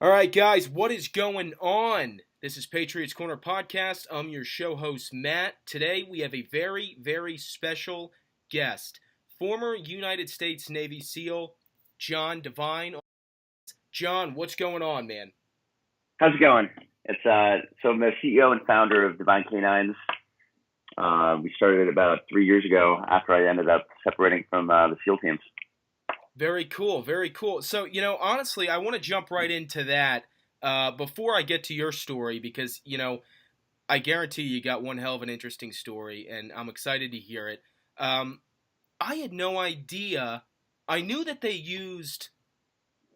All right, guys, what is going on? This is Patriots Corner Podcast. I'm your show host, Matt. Today we have a very, very special guest, former United States Navy SEAL, John Devine. John, what's going on, man? How's it going? So I'm the CEO and founder of Devine K-9s. We started it about 3 years ago after I ended up separating from the SEAL teams. Very cool, very cool. So, honestly, I want to jump right into that before I get to your story because, I guarantee you got one hell of an interesting story, and I'm excited to hear it. I had no idea. I knew that they used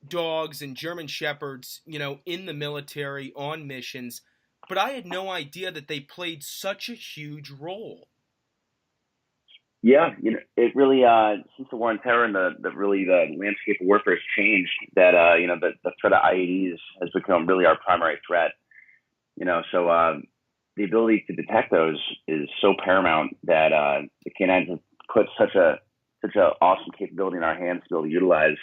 dogs and German Shepherds, in the military on missions, but I had no idea that they played such a huge role. Yeah, it really since the war on terror and the landscape of warfare has changed. The threat of IEDs has become really our primary threat. So the ability to detect those is so paramount that the canines have put such a awesome capability in our hands to be able to utilize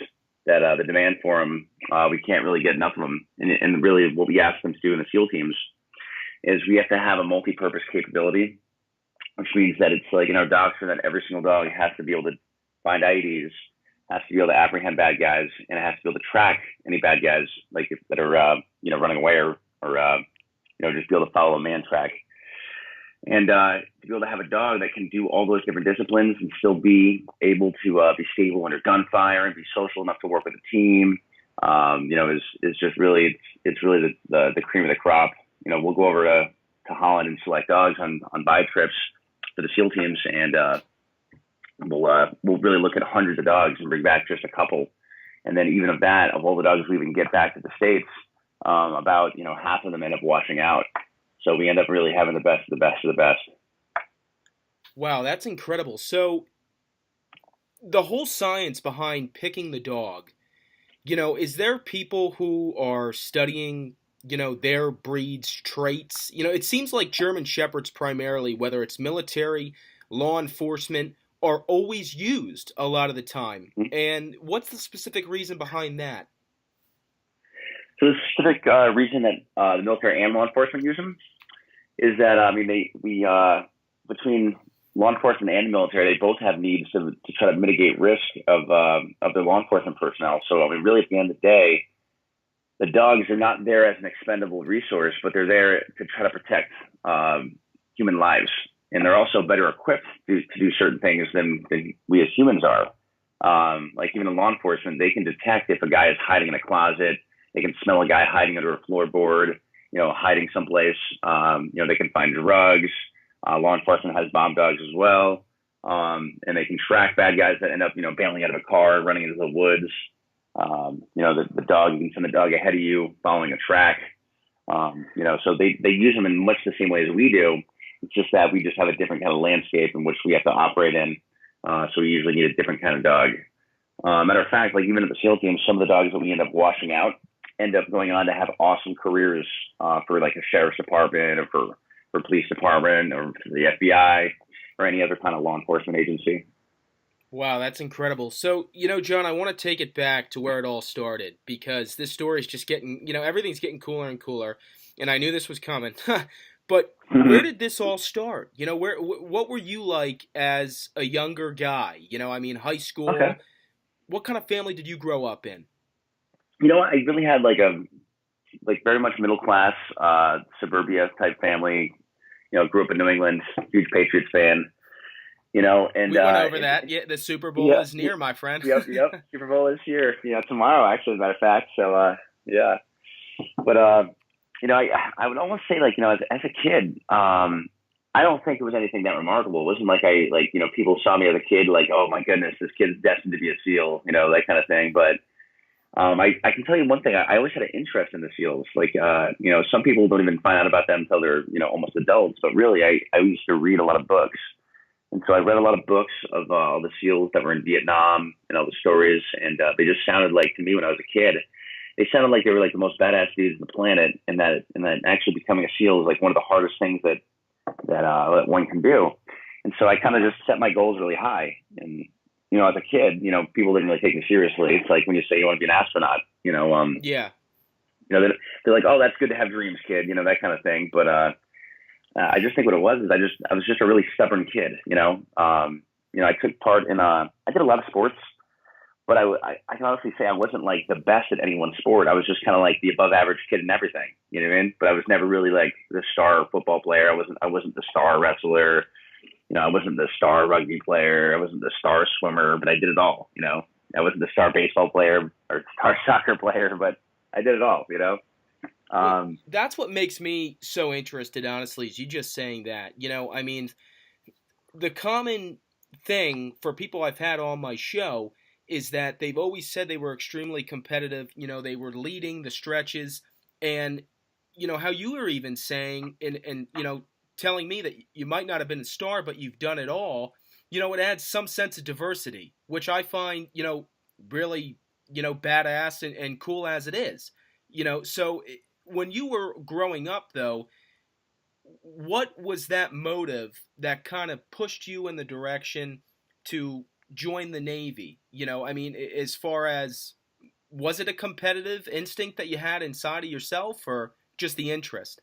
that the demand for them, we can't really get enough of them. And really what we ask them to do in the SEAL teams is we have to have a multi-purpose capability, which means that it's like in our doctrine that every single dog has to be able to find IEDs, has to be able to apprehend bad guys, and it has to be able to track any bad guys that are running away or just be able to follow a man track. And to be able to have a dog that can do all those different disciplines and still be able to be stable under gunfire and be social enough to work with a team, is just really it's really the cream of the crop. We'll go over to Holland and select dogs on buy trips for the SEAL teams, and we'll really look at hundreds of dogs and bring back just a couple. And then even of all the dogs we even get back to the States, about half of them end up washing out. So we end up really having the best of the best of the best. Wow, that's incredible. So the whole science behind picking the dog, is there people who are studying, their breed's traits? It seems like German Shepherds primarily, whether it's military, law enforcement, are always used a lot of the time. Mm-hmm. And what's the specific reason behind that? So the specific reason that the military and law enforcement use them is that between law enforcement and the military, they both have needs to try to mitigate risk of their law enforcement personnel. So really, at the end of the day, the dogs are not there as an expendable resource, but they're there to try to protect human lives, and they're also better equipped to do certain things than we as humans are. Like even in law enforcement, they can detect if a guy is hiding in a closet. They can smell a guy hiding under a floorboard, hiding someplace. They can find drugs. Law enforcement has bomb dogs as well. And they can track bad guys that end up, bailing out of a car, running into the woods. The dog, you can send the dog ahead of you following a track. So they use them in much the same way as we do. It's just that we just have a different kind of landscape in which we have to operate in. So we usually need a different kind of dog. Matter of fact, like even at the SEAL team, some of the dogs that we end up washing out end up going on to have awesome careers for like a sheriff's department or for police department or for the FBI or any other kind of law enforcement agency. Wow, that's incredible. So, John, I want to take it back to where it all started because this story is just getting, everything's getting cooler and cooler. And I knew this was coming. But where did this all start? What were you like as a younger guy? High school. Okay. What kind of family did you grow up in? I really had very much middle class, suburbia type family. Grew up in New England, huge Patriots fan. And we went over that. Yeah, the Super Bowl is near, my friend. Yep. Super Bowl is here. Tomorrow, actually, as a matter of fact. So, yeah. But I would almost say as a kid, I don't think it was anything that remarkable. It wasn't like people saw me as a kid like, oh my goodness, this kid's destined to be a SEAL, that kind of thing. But I can tell you one thing. I always had an interest in the SEALs. Some people don't even find out about them until they're, almost adults. But really, I used to read a lot of books. And so I read a lot of books of all the SEALs that were in Vietnam and all the stories. And they just sounded like, to me when I was a kid, they sounded like they were like the most badass dudes on the planet. And that actually becoming a SEAL is like one of the hardest things that one can do. And so I kind of just set my goals really high. And as a kid, people didn't really take me seriously. It's like when you say you want to be an astronaut, Yeah. They're like, oh, that's good to have dreams, kid, that kind of thing. But I just think what it was is I was just a really stubborn kid. I took part in I did a lot of sports, but I can honestly say I wasn't like the best at any one sport. I was just kind of like the above average kid in everything. You know what I mean? But I was never really like the star football player. I wasn't the star wrestler. I wasn't the star rugby player. I wasn't the star swimmer, but I did it all. I wasn't the star baseball player or star soccer player, but I did it all. Well, that's what makes me so interested, honestly, is you just saying that. I mean, the common thing for people I've had on my show is that they've always said they were extremely competitive. They were leading the stretches, and how you were even saying and telling me that you might not have been a star, but you've done it all. It adds some sense of diversity, which I find really badass and cool as it is. So when you were growing up, though, what was that motive that kind of pushed you in the direction to join the Navy? I mean, as far as, was it a competitive instinct that you had inside of yourself, or just the interest?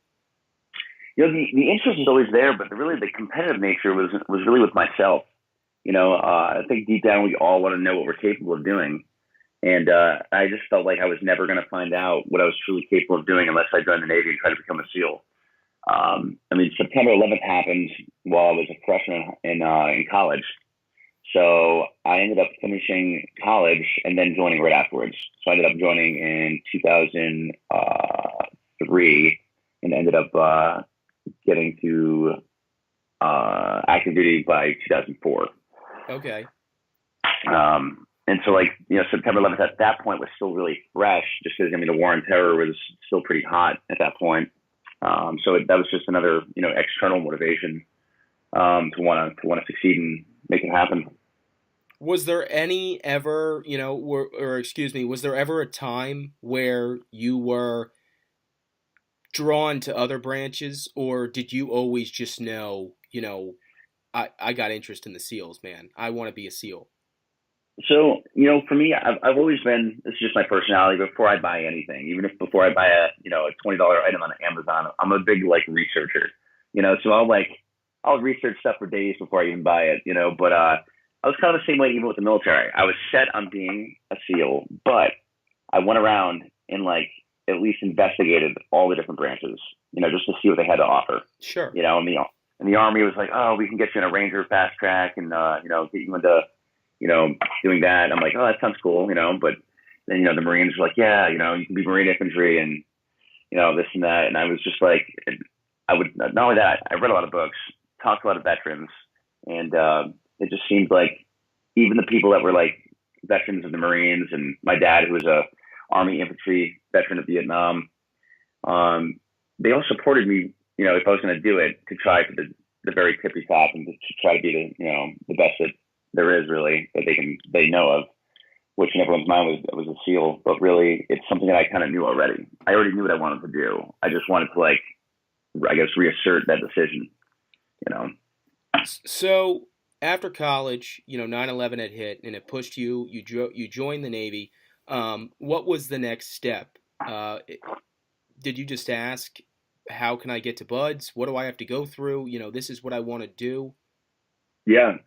The interest is always there, but really the competitive nature was really with myself. I think deep down we all want to know what we're capable of doing. And I just felt like I was never going to find out what I was truly capable of doing unless I joined the Navy and tried to become a SEAL. I mean, September 11th happened while I was a freshman in college. So I ended up finishing college and then joining right afterwards. So I ended up joining in 2003 and ended up getting to active duty by 2004. Okay. And so, September 11th at that point was still really fresh, just because the war on terror was still pretty hot at that point. That was just another external motivation to want to succeed and make it happen. Was there any ever, was there ever a time where you were drawn to other branches, or did you always just know, I got interest in the SEALs, man. I want to be a SEAL. So, for me, I've always been, this is just my personality, before I buy anything, even if before I buy a $20 item on Amazon, I'm a big researcher, so I'll research stuff for days before I even buy it, but I was kind of the same way even with the military. I was set on being a SEAL, but I went around and at least investigated all the different branches, just to see what they had to offer. Sure. And the Army was like, oh, we can get you in a Ranger fast track and, get you into, doing that. I'm like, oh, that sounds cool, but then, the Marines were like, yeah, you can be Marine infantry and, this and that. And I was just like, I would, not only that, I read a lot of books, talked to a lot of veterans, and it just seemed like even the people that were veterans of the Marines, and my dad, who was a Army infantry veteran of Vietnam, they all supported me, if I was going to do it, to try for the very tippy top and to try to be the best that there is really that they know of, which in everyone's mind was a SEAL, but really it's something that I kind of knew already. I already knew what I wanted to do. I just wanted to I guess reassert that decision, So after college, 9/11 had hit and it pushed you. You joined the Navy. What was the next step? Did you just ask, how can I get to BUD/S? What do I have to go through? This is what I want to do. Yeah.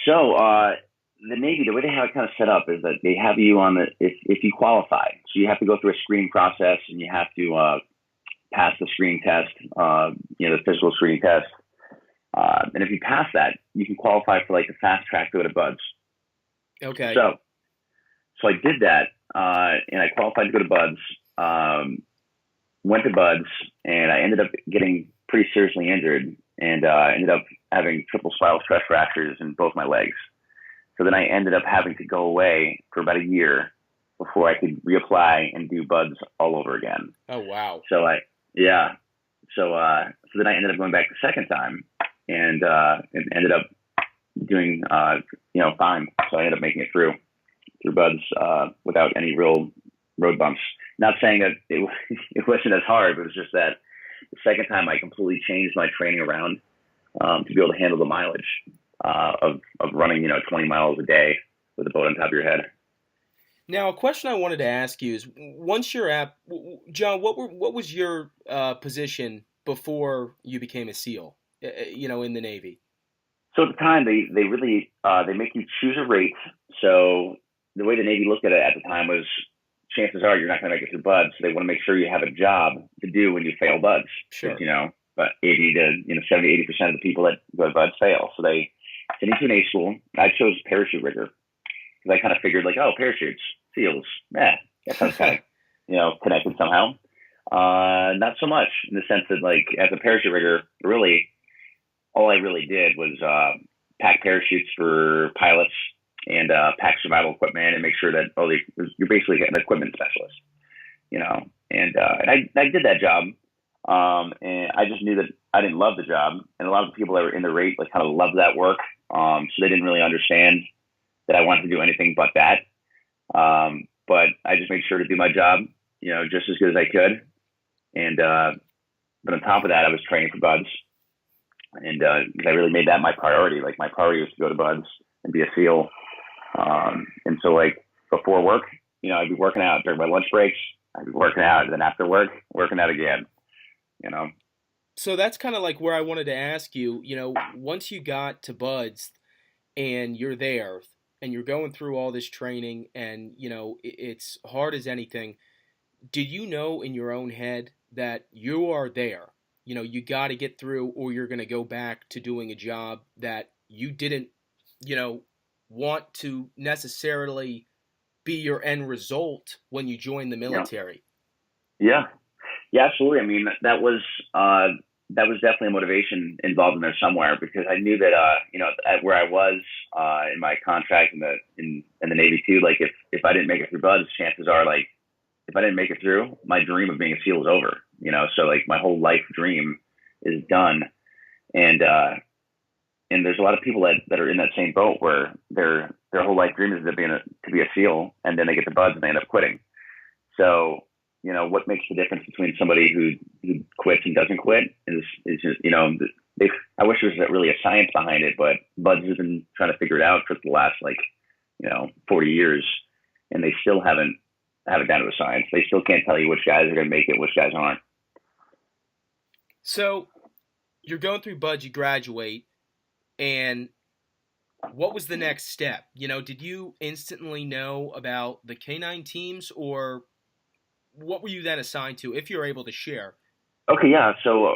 So the Navy, the way they have it kind of set up is that they have you on if you qualify. So you have to go through a screening process and you have to pass the screening test, the physical screening test. And if you pass that, you can qualify for the fast track to go to BUD/S. Okay. So I did that, and I qualified to go to BUD/S. Went to BUD/S, and I ended up getting pretty seriously injured, and ended up having triple spinal stress fractures in both my legs. So then I ended up having to go away for about a year before I could reapply and do BUD/S all over again. Oh wow. So then I ended up going back the second time, and ended up doing fine. So I ended up making it through BUD/S without any real road bumps. Not saying that it wasn't as hard, but it was just that the second time I completely changed my training around to be able to handle the mileage of running 20 miles a day with a boat on top of your head. Now, a question I wanted to ask you is: once you're at John, what was your position before you became a SEAL? In the Navy. So at the time, they really they make you choose a rate. So the way the Navy looked at it at the time was, chances are you're not going to make it through buds. So they want to make sure you have a job to do when you fail buds, because Sure. but 80 to 70 80% of the people that go to buds fail. So they send you to an A school. I chose parachute rigger because I kind of figured like, oh, parachutes, seals, that sounds kind of connected somehow. Not so much in the sense that like as a parachute rigger, really all I really did was pack parachutes for pilots and pack survival equipment and make sure that you're basically an equipment specialist, and I did that job, and I just knew that I didn't love the job, and a lot of the people that were in the rate like kind of loved that work, so they didn't really understand that I wanted to do anything but that. But I just made sure to do my job, just as good as I could, and but on top of that, I was training for buds. And I really made that my priority. Like my priority was to go to buds and be a SEAL. And so like before work, I'd be working out during my lunch breaks. I'd be working out, and then after work, working out again. You know. So that's kind of like where I wanted to ask you. Once you got to buds and you're there and you're going through all this training, and it's hard as anything. Did you know in your own head that you are there? You got to get through, or you're going to go back to doing a job that you didn't, you know, want to necessarily be your end result when you join the Yeah. military. Yeah. Yeah. Absolutely. I mean, that was definitely a motivation involved in there somewhere, because I knew that at where I was in my contract in the Navy too. Like if I didn't make it through buds, chances are like if I didn't make it through, my dream of being a SEAL is over. So like my whole life dream is done. And and there's a lot of people that are in that same boat where their whole life dream is to be a SEAL, and then they get to buds and they end up quitting. So what makes the difference between somebody who quits and doesn't quit is just, I wish there was really a science behind it, but buds has been trying to figure it out for the last 40 years, and they still haven't have it down to a science. They still can't tell you which guys are going to make it, which guys aren't. So you're going through buds, you graduate, and what was the next step? Did you instantly know about the canine teams, or what were you then assigned to, if you're able to share? Okay, yeah. So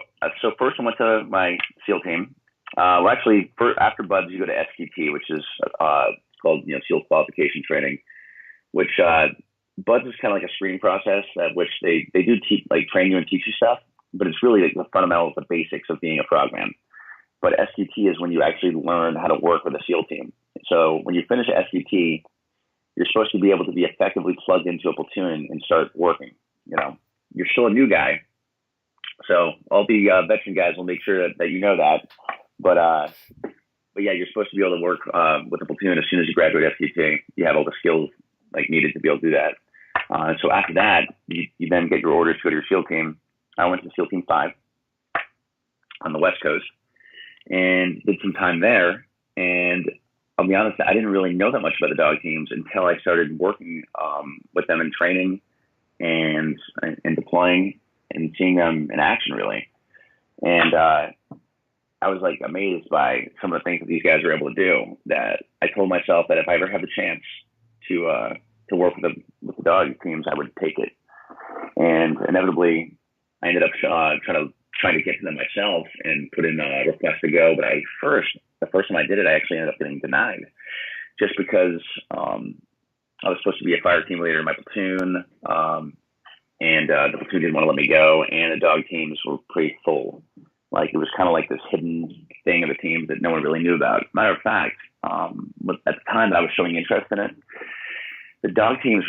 first I went to my SEAL team. Well, actually, after buds, you go to SQT, which is called SEAL qualification training, which buds is kind of like a screening process at which they do train you and teach you stuff, but it's really like the fundamentals, the basics of being a frogman. But SQT is when you actually learn how to work with a SEAL team. So when you finish SQT, you're supposed to be able to be effectively plugged into a platoon and start working. You're still a new guy, so all the veteran guys will make sure that you know that. But yeah, you're supposed to be able to work with a platoon as soon as you graduate SQT. You have all the skills needed to be able to do that. And so after that, you then get your orders to go to your SEAL team. I went to SEAL Team 5 on the West Coast and did some time there. And I'll be honest, I didn't really know that much about the dog teams until I started working with them in training and deploying and seeing them in action, really. And I was amazed by some of the things that these guys were able to do. That I told myself that if I ever had the chance to work with the dog teams, I would take it. And inevitably, I ended up trying to get to them myself and put in a request to go. But the first time I did it, I actually ended up getting denied, just because I was supposed to be a fire team leader in my platoon, and the platoon didn't want to let me go, and the dog teams were pretty full. It was kind of like this hidden thing of the teams that no one really knew about. Matter of fact, at the time that I was showing interest in it, the dog teams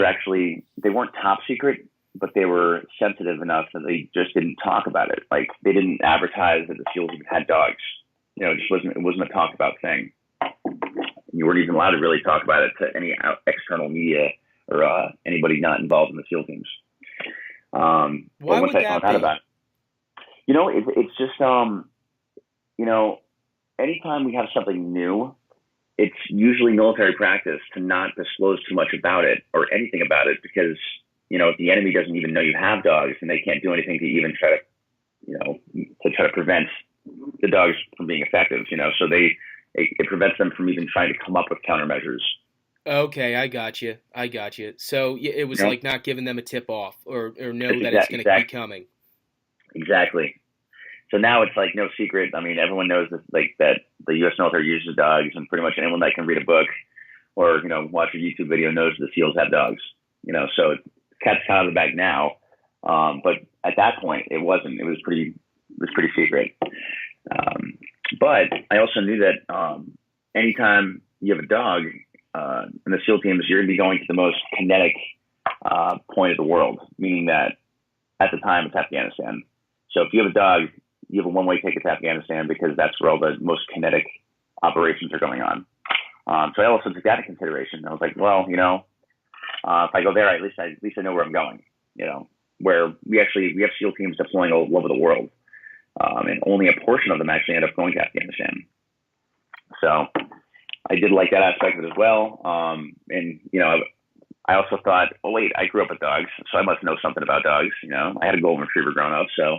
they weren't top secret, but they were sensitive enough that they just didn't talk about it. They didn't advertise that the SEALs had dogs. It wasn't a talked about thing. You weren't even allowed to really talk about it to any external media or anybody not involved in the SEAL teams. But Why once would I that found out be? about it, it's just, anytime we have something new, it's usually military practice to not disclose too much about it or anything about it because, if the enemy doesn't even know you have dogs, and they can't do anything to even try to prevent the dogs from being effective, so it prevents them from even trying to come up with countermeasures. Okay, I got you. So it was like not giving them a tip off or know that it's going to be coming. Exactly. So now it's like no secret. I mean, everyone knows that the U.S. military uses dogs, and pretty much anyone that can read a book or watch a YouTube video knows the SEALs have dogs. So it's cat's out of the bag now. But at that point, it wasn't. It was pretty secret. But I also knew that anytime you have a dog in the SEAL teams, you're going to be going to the most kinetic point of the world, meaning that at the time it's Afghanistan. So if you have a dog, you have a one-way ticket to Afghanistan because that's where all the most kinetic operations are going on. So I also took that into consideration. I was like, well, if I go there, at least I know where I'm going. Where we have SEAL teams deploying all over the world, and only a portion of them actually end up going to Afghanistan. So I did like that aspect of it as well. And I also thought, oh wait, I grew up with dogs, so I must know something about dogs. I had a golden retriever growing up, so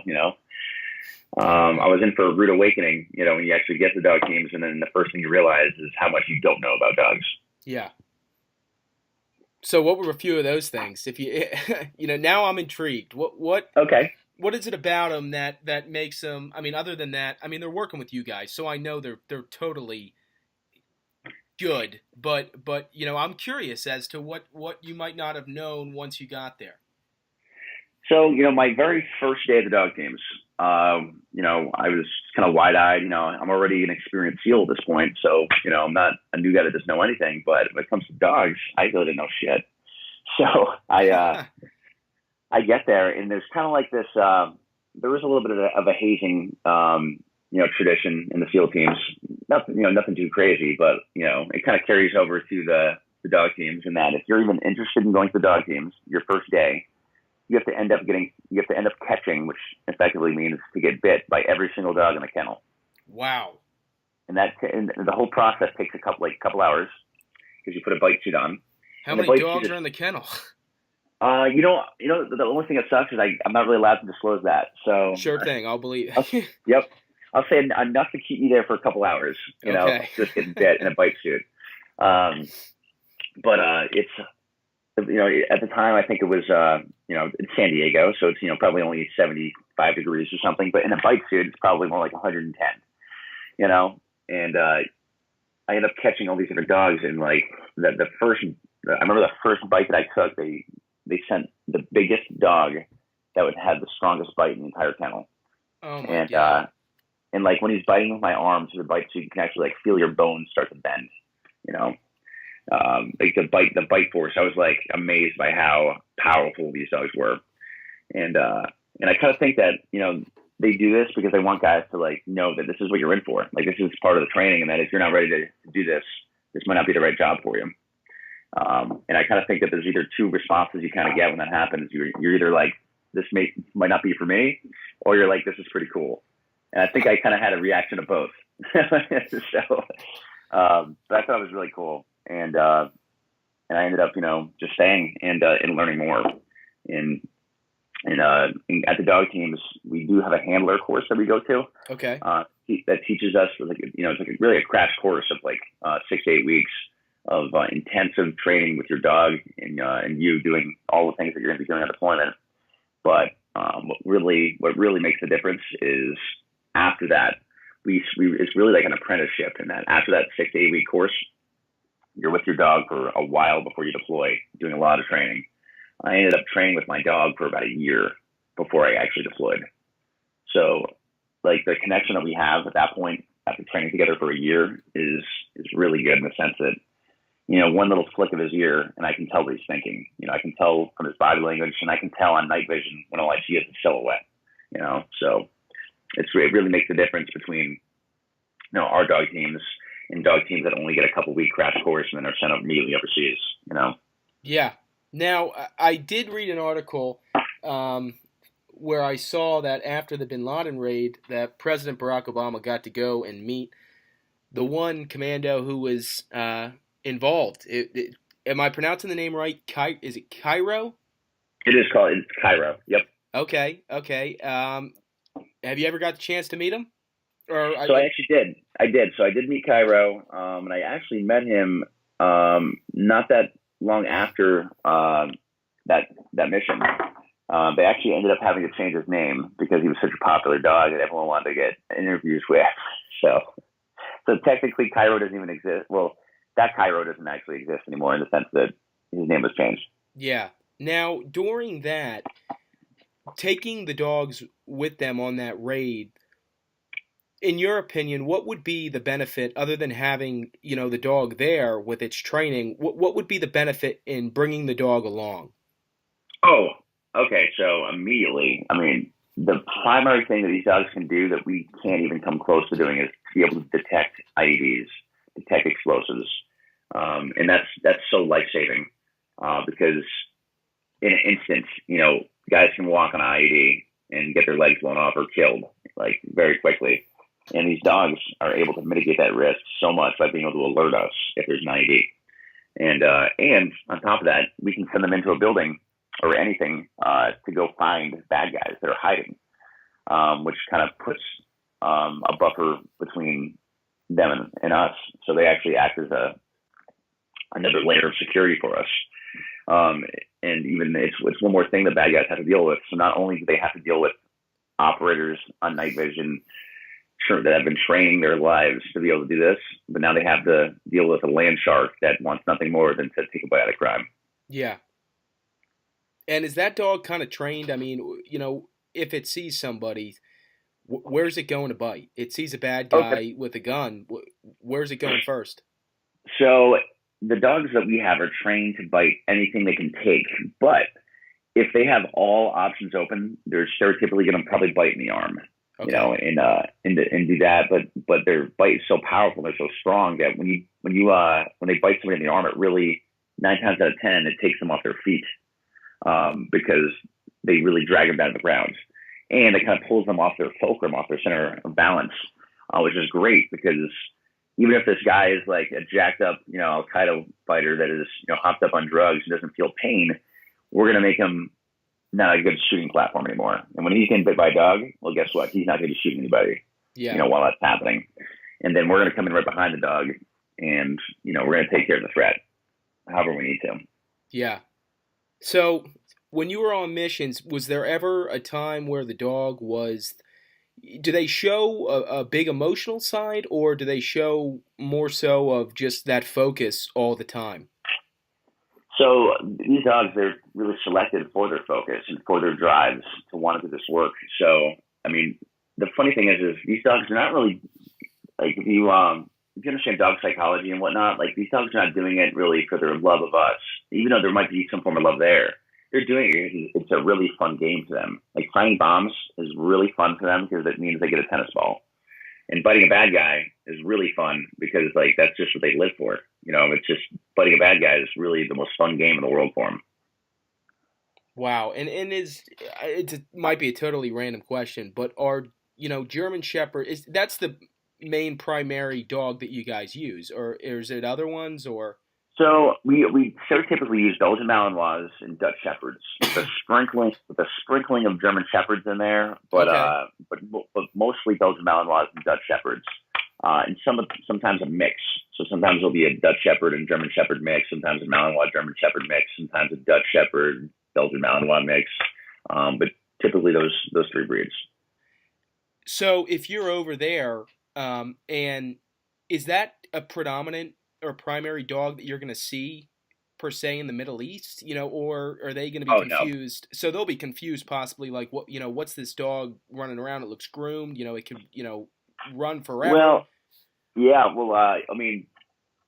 I was in for a rude awakening. When you actually get the dog teams, and then the first thing you realize is how much you don't know about dogs. Yeah. So what were a few of those things? If you, now I'm intrigued. Okay. What is it about them that makes them? I mean, other than that, I mean, they're working with you guys, so I know they're totally good. But I'm curious as to what you might not have known once you got there. So my very first day of the dog teams, I was kind of wide-eyed. I'm already an experienced SEAL at this point, so I'm not a new guy that doesn't know anything. But when it comes to dogs, I really didn't know shit. So I get there, and there's kind of like this. There was a little bit of a hazing, tradition in the SEAL teams. Nothing too crazy, but it kind of carries over to the dog teams. In that, if you're even interested in going to the dog teams, your first day, you have to end up catching, which effectively means to get bit by every single dog in the kennel. Wow. And the whole process takes a couple hours because you put a bite suit on. How many dogs are in the kennel? The only thing that sucks is I'm not really allowed to disclose that. So sure thing, I'll believe. Yep, I'll say enough to keep me there for a couple hours. Okay. Just getting bit in a bite suit. But it's at the time I think it was in San Diego, so it's probably only 75 degrees or something. But in a bite suit, it's probably more like 110. And I ended up catching all these other dogs, and like I remember the first bite that I took, they sent the biggest dog that would have the strongest bite in the entire kennel. Oh my God. And like when he's biting with my arm through the bite suit, you can actually like feel your bones start to bend. Like the bite force. I was like amazed by how powerful these dogs were, and I kind of think that they do this because they want guys to like know that this is what you're in for. Like this is part of the training, and that if you're not ready to do this, this might not be the right job for you. And I kind of think that there's either two responses you kind of get when that happens. You're either like, this might not be for me, or you're like, this is pretty cool. And I think I kind of had a reaction to both. So, but I thought it was really cool. And I ended up, just staying and learning more. And at the dog teams, we do have a handler course that we go to. Okay. That teaches us, it's like really a crash course of like 6 to 8 weeks of intensive training with your dog and you doing all the things that you're going to be doing on deployment. But what really makes the difference is after that, it's really like an apprenticeship in that after that 6 to 8 week course, you're with your dog for a while before you deploy, doing a lot of training. I ended up training with my dog for about a year before I actually deployed. So like the connection that we have at that point after training together for a year is really good in the sense that, one little flick of his ear and I can tell what he's thinking. I can tell from his body language, and I can tell on night vision when all I see is a silhouette, so it really makes a difference between, our dog teams and dog teams that only get a couple week crash course and then are sent immediately overseas, Yeah. Now, I did read an article where I saw that after the bin Laden raid that President Barack Obama got to go and meet the one commando who was involved. Am I pronouncing the name right? Is it Cairo? It's Cairo. Yep. Okay, okay. Have you ever got the chance to meet him? Or So I actually did. I did. So I did meet Cairo, and I actually met him not that long after that mission. They actually ended up having to change his name because he was such a popular dog that everyone wanted to get interviews with. So, so technically, Cairo doesn't even exist. Well, that Cairo doesn't actually exist anymore in the sense that his name was changed. yeah. Now, during that, taking the dogs with them on that raid, in your opinion, what would be the benefit other than having, the dog there with its training? What would be the benefit in bringing the dog along? Oh, okay. So immediately, I mean, the primary thing that these dogs can do that we can't even come close to doing is to be able to detect IEDs, detect explosives, and that's so life saving because in an instant, guys can walk on an IED and get their legs blown off or killed like very quickly. And these dogs are able to mitigate that risk so much by being able to alert us if there's an IED. And on top of that, we can send them into a building or anything to go find bad guys that are hiding, which kind of puts a buffer between them and us. So they actually act as another layer of security for us. And even it's one more thing that bad guys have to deal with. So not only do they have to deal with operators on night vision that have been training their lives to be able to do this, but now they have to deal with a land shark that wants nothing more than to take a bite out of crime. Yeah. And is that dog kind of trained? I mean, if it sees somebody, where's it going to bite? It sees a bad Okay. guy with a gun. Where's it going first? So the dogs that we have are trained to bite anything they can take, but if they have all options open, they're stereotypically going to probably bite in the arm, Okay. and do that. But their bite is so powerful, they're so strong that when they bite somebody in the arm, it really 9 times out of 10 it takes them off their feet because they really drag them down to the ground, and it kind of pulls them off their fulcrum, off their center of balance, which is great because even if this guy is like a jacked up, Al Qaeda fighter that is, hopped up on drugs and doesn't feel pain, we're going to make him not a good shooting platform anymore. And when he's getting bit by a dog, well, guess what? He's not going to be shooting anybody, Yeah. while that's happening. And then we're going to come in right behind the dog and, we're going to take care of the threat however we need to. Yeah. So, when you were on missions, was there ever a time where the dog was? Do they show a big emotional side, or do they show more so of just that focus all the time? So these dogs, they're really selected for their focus and for their drives to want to do this work. So, I mean, the funny thing is these dogs are not really like if you understand dog psychology and whatnot, like these dogs are not doing it really for their love of us, even though there might be some form of love there. They're doing it. It's a really fun game to them. Like finding bombs is really fun for them because it means they get a tennis ball. And biting a bad guy is really fun because like that's just what they live for. It's just biting a bad guy is really the most fun game in the world for them. Wow. And it might be a totally random question, but are German Shepherd is that's the main primary dog that you guys use, or is it other ones, or? So we stereotypically use Belgian Malinois and Dutch Shepherds with a sprinkling of German Shepherds in there, Okay. but mostly Belgian Malinois and Dutch Shepherds, and sometimes a mix. So sometimes it'll be a Dutch Shepherd and German Shepherd mix, sometimes a Malinois German Shepherd mix, sometimes a Dutch Shepherd Belgian Malinois mix, but typically those three breeds. So if you're over there, and is that a predominant or primary dog that you're going to see per se in the Middle East, or are they going to be Oh no. confused? So they'll be confused possibly, like what's this dog running around? It looks groomed, it could, run forever. Well, yeah. Well, I mean,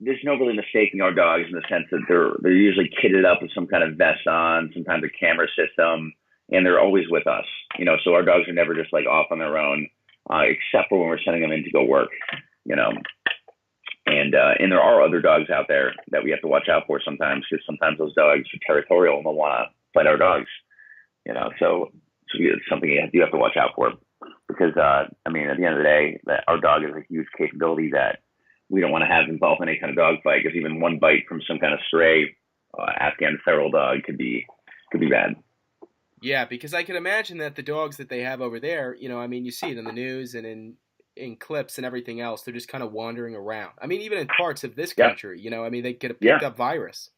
there's no really mistaking our dogs in the sense that they're usually kitted up with some kind of vest on, sometimes a camera system, and they're always with us. So our dogs are never just like off on their own, except for when we're sending them in to go work. You know, and there are other dogs out there that we have to watch out for sometimes because sometimes those dogs are territorial and they'll want to fight our dogs. So it's something you have to watch out for because I mean, at the end of the day, that our dog is a huge capability that we don't want to have involved in any kind of dog fight, because even one bite from some kind of stray Afghan feral dog could be bad. Yeah, because I can imagine that the dogs that they have over there, I mean, you see it in the news and in clips and everything else. They're just kind of wandering around. I mean, even in parts of this Yep. country, I mean, they get a Yeah. picked up virus.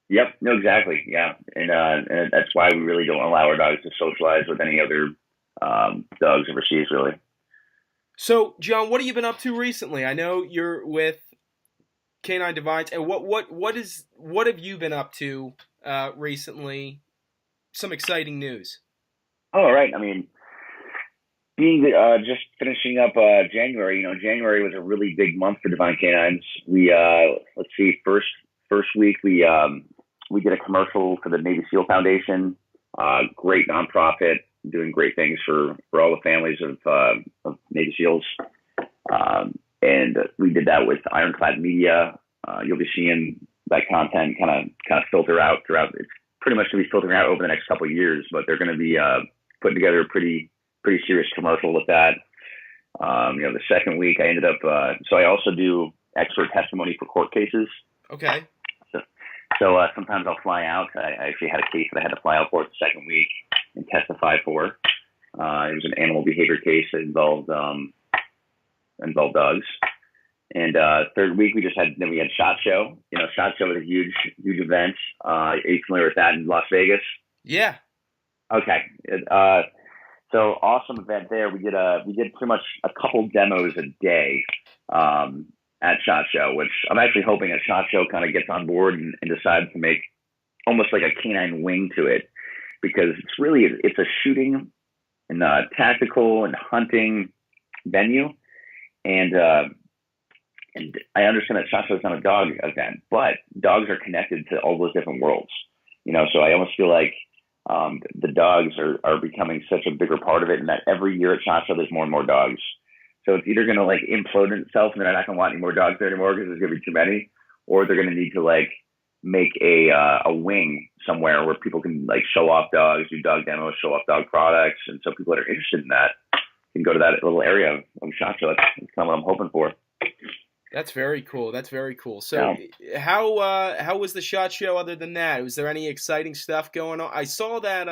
Yep. No, exactly. Yeah. And that's why we really don't allow our dogs to socialize with any other dogs overseas, really. So, John, what have you been up to recently? I know you're with Canine Divines, and what have you been up to recently? Some exciting news. All right. I mean, being just finishing up January, January was a really big month for Devine K-9s. We let's see, first week we did a commercial for the Navy SEAL Foundation, great nonprofit, doing great things for all the families of Navy SEALs, and we did that with Ironclad Media. You'll be seeing that content kind of filter out throughout. It's pretty much going to be filtering out over the next couple of years, but they're going to be putting together a pretty serious commercial with that. The second week I ended up, so I also do expert testimony for court cases. Okay. So sometimes I'll fly out. I actually had a case that I had to fly out for the second week and testify for. It was an animal behavior case that involved dogs. And third week we had SHOT Show. SHOT Show was a huge event. Are you familiar with that in Las Vegas? Yeah. Okay. So awesome event there. We did pretty much a couple demos a day at SHOT Show, which I'm actually hoping that SHOT Show kind of gets on board and decides to make almost like a canine wing to it, because it's a shooting and tactical and hunting venue, and I understand that SHOT Show is not a dog event, but dogs are connected to all those different worlds. So I almost feel like the dogs are becoming such a bigger part of it, and that every year at SHOT Show there's more and more dogs. So it's either going to like implode in itself, and they're not going to want any more dogs there anymore because there's going to be too many, or they're going to need to like make a wing somewhere where people can like show off dogs, do dog demos, show off dog products, and so people that are interested in that can go to that little area of SHOT Show. That's kind of what I'm hoping for. That's very cool. So, how was the SHOT Show? Other than that, was there any exciting stuff going on? I saw that.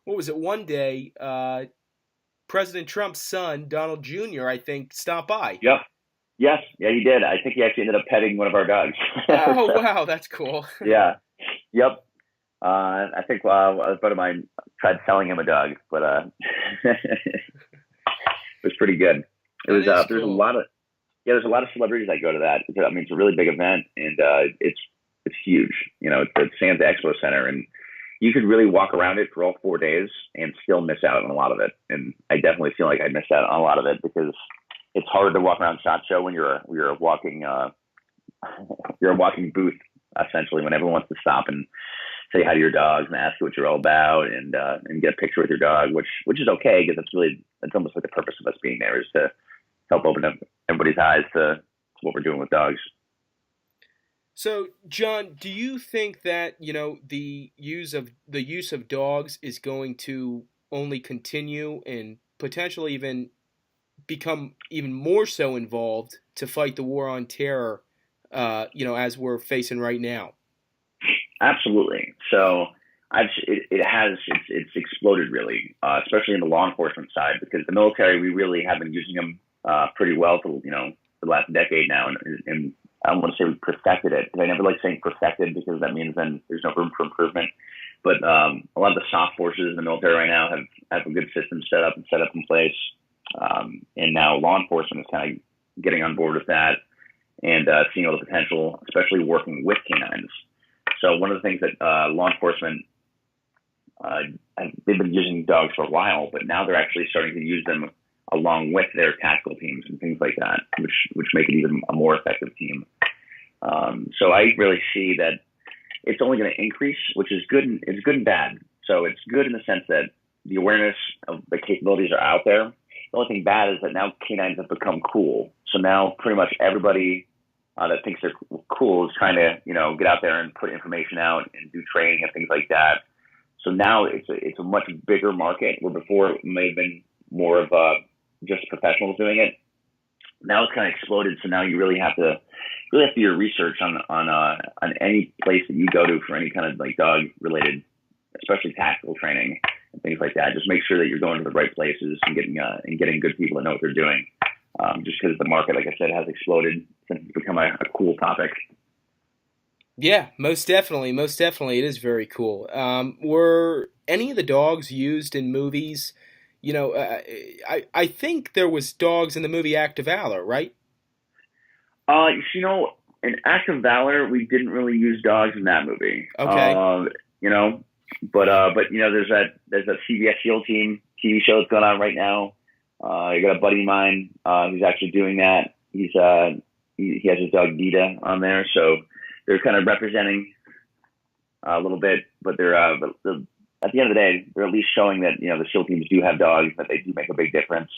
What was it? One day, President Trump's son, Donald Jr., I think, stopped by. Yep. Yes. Yeah, he did. I think he actually ended up petting one of our dogs. Oh, wow. That's cool. Yeah. Yep. I think a buddy of mine tried selling him a dog, but it was pretty good. There's cool. there's a lot of celebrities that go to that. I mean, it's a really big event, and it's huge. It's at Sands Expo Center, and you could really walk around it for all 4 days and still miss out on a lot of it. And I definitely feel like I missed out on a lot of it, because it's hard to walk around SHOT Show when you're a walking booth, essentially, when everyone wants to stop and say hi to your dogs and ask you what you're all about, and get a picture with your dog, which is okay, because it's almost like the purpose of us being there is to help open up everybody's eyes to what we're doing with dogs. So, John, do you think that the use of dogs is going to only continue and potentially even become even more so involved to fight the war on terror, as we're facing right now? Absolutely. So it's exploded really, especially in the law enforcement side, because the military, we really have been using them pretty well for the last decade now, and I don't want to say we perfected it, because I never like saying perfected, because that means then there's no room for improvement. But a lot of the soft forces in the military right now have a good system set up in place, and now law enforcement is kind of getting on board with that and seeing all the potential, especially working with canines. So one of the things that law enforcement, they've been using dogs for a while, but now they're actually starting to use them along with their tactical teams and things like that, which make it even a more effective team. So I really see that it's only going to increase, which is good. It's good and bad. So it's good in the sense that the awareness of the capabilities are out there. The only thing bad is that now canines have become cool. So now pretty much everybody that thinks they're cool is trying to, get out there and put information out and do training and things like that. So now it's a much bigger market, where before it may have been more of just professionals doing it. now it's kind of exploded. So now you really have to do your research on any place that you go to for any kind of like dog related, especially tactical training and things like that. Just make sure that you're going to the right places and getting good people that know what they're doing. Just because the market, like I said, has exploded since it's become a cool topic. Yeah, most definitely, most definitely, it is very cool. Were any of the dogs used in movies? I think there was dogs in the movie Act of Valor, right? You know, in Act of Valor, we didn't really use dogs in that movie. Okay. You know, but you know, there's that CBS SEAL Team TV show that's going on right now. I got a buddy of mine who's actually doing that. He has his dog Dita on there, so they're kind of representing a little bit, but at the end of the day, they're at least showing that you know the SEAL teams do have dogs, that they do make a big difference.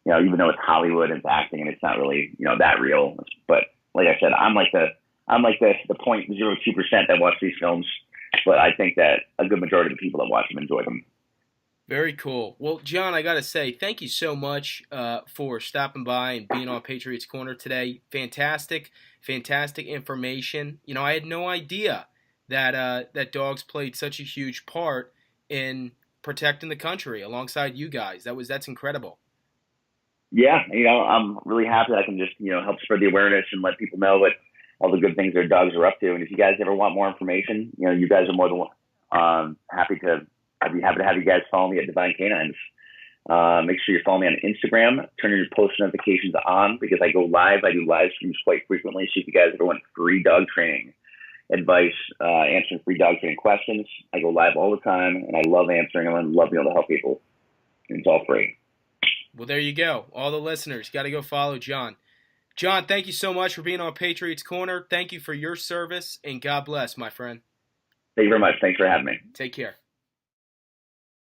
You know, even though it's Hollywood and it's acting and it's not really you know that real. But like I said, I'm like the 0.02% that watch these films, but I think that a good majority of the people that watch them enjoy them. Very cool. Well, John, I got to say, thank you so much for stopping by and being on Patriots Corner today. Fantastic, fantastic information. I had no idea that dogs played such a huge part in protecting the country alongside you guys. That's incredible. Yeah, you know, I'm really happy that I can just, you know, help spread the awareness and let people know what all the good things their dogs are up to. And if you guys ever want more information, you know, you guys are more than I'd be happy to have you guys follow me at Devine K-9. Make sure you follow me on Instagram. Turn your post notifications on because I go live. I do live streams quite frequently. So if you guys ever want free dog training advice, answering free dog training questions, I go live all the time, and I love answering them and love being able to help people. And it's all free. Well, there you go. All the listeners got to go follow John. John, thank you so much for being on Patriots Corner. Thank you for your service, and God bless, my friend. Thank you very much. Thanks for having me. Take care.